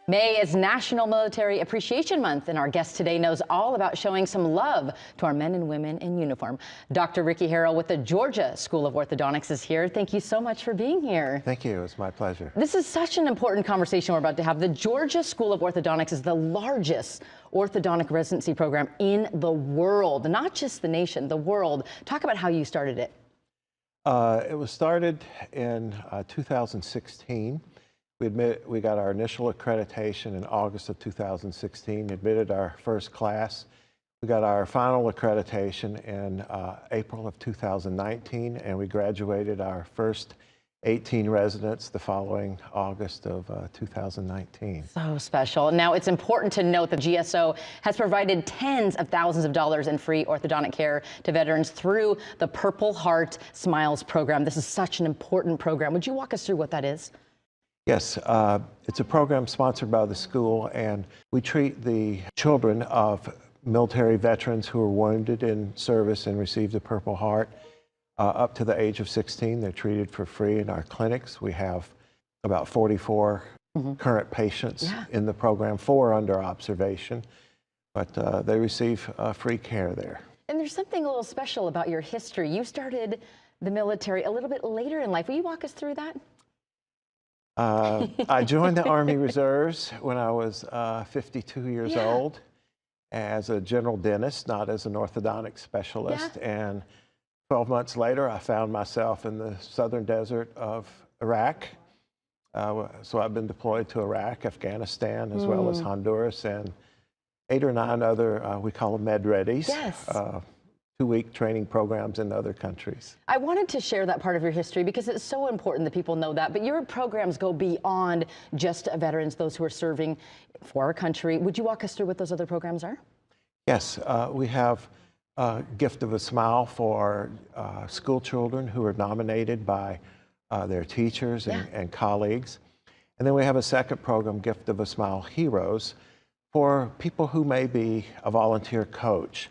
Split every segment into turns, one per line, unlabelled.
May is National Military Appreciation Month, and our guest today knows all about showing some love to our men and women in uniform. Dr. Ricky Harrell with the Georgia School of Orthodontics is here. Thank you so much for being here.
Thank you. It's my pleasure.
This is such an important conversation we're about to have. The Georgia School of Orthodontics is the largest orthodontic residency program in the world, not just the nation, the world. Talk about how you started it.
It was started in 2016. We got our initial accreditation in August of 2016, admitted our first class. We got our final accreditation in April of 2019, and we graduated our first 18 residents the following August of 2019.
So special. Now, it's important to note that GSO has provided tens of thousands of dollars in free orthodontic care to veterans through the Purple Heart Smiles program. This is such an important program. Would you walk us through what that is?
Yes, it's a program sponsored by the school, and we treat the children of military veterans who are wounded in service and receive the Purple Heart up to the age of 16. They're treated for free in our clinics. We have about 44 current patients in the program, 4 under observation, but they receive free care there.
And there's something a little special about your history. You started the military a little bit later in life. Will you walk us through that?
I joined the Army Reserves when I was 52 years old as a general dentist, not as an orthodontic specialist. And 12 months later, I found myself in the southern desert of Iraq. So I've been deployed to Iraq, Afghanistan, as well as Honduras, and 8 or 9 other, we call them med-readies. 2-week training programs in other countries.
I wanted to share that part of your history because it's so important that people know that, but your programs go beyond just veterans, those who are serving for our country. Would you walk us through what those other programs are?
Yes, we have Gift of a Smile for school children who are nominated by their teachers and colleagues. And then we have a second program, Gift of a Smile Heroes, for people who may be a volunteer coach,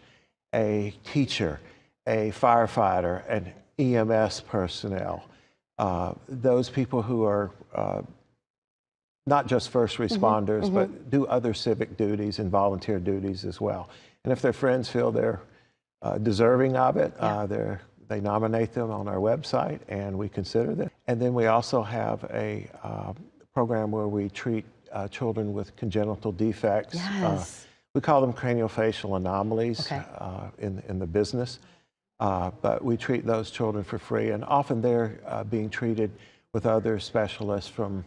a teacher, a firefighter, an EMS personnel, those people who are not just first responders, but do other civic duties and volunteer duties as well. And if their friends feel they're deserving of it, they nominate them on our website and we consider them. And then we also have a program where we treat children with congenital defects. We call them craniofacial anomalies in the business, but we treat those children for free, and often they're being treated with other specialists from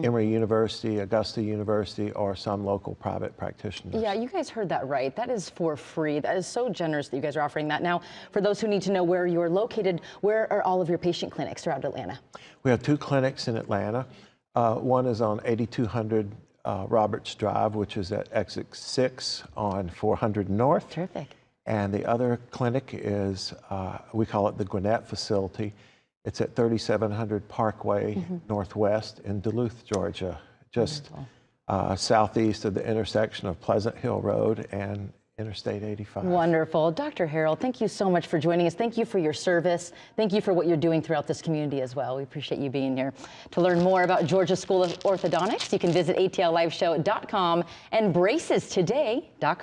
Emory University, Augusta University, or some local private practitioners.
Yeah, you guys heard that right. That is for free. That is so generous that you guys are offering that. Now, for those who need to know where you're located, where are all of your patient clinics throughout Atlanta?
We have 2 clinics in Atlanta. One is on 8200 Roberts Drive, which is at exit 6 on 400 North.
Terrific.
And the other clinic is, we call it the Gwinnett facility. It's at 3700 Parkway Northwest in Duluth, Georgia, just southeast of the intersection of Pleasant Hill Road and Interstate 85.
Wonderful. Dr. Harrell, thank you so much for joining us. Thank you for your service. Thank you for what you're doing throughout this community as well. We appreciate you being here. To learn more about Georgia School of Orthodontics, you can visit atliveshow.com and bracestoday.com.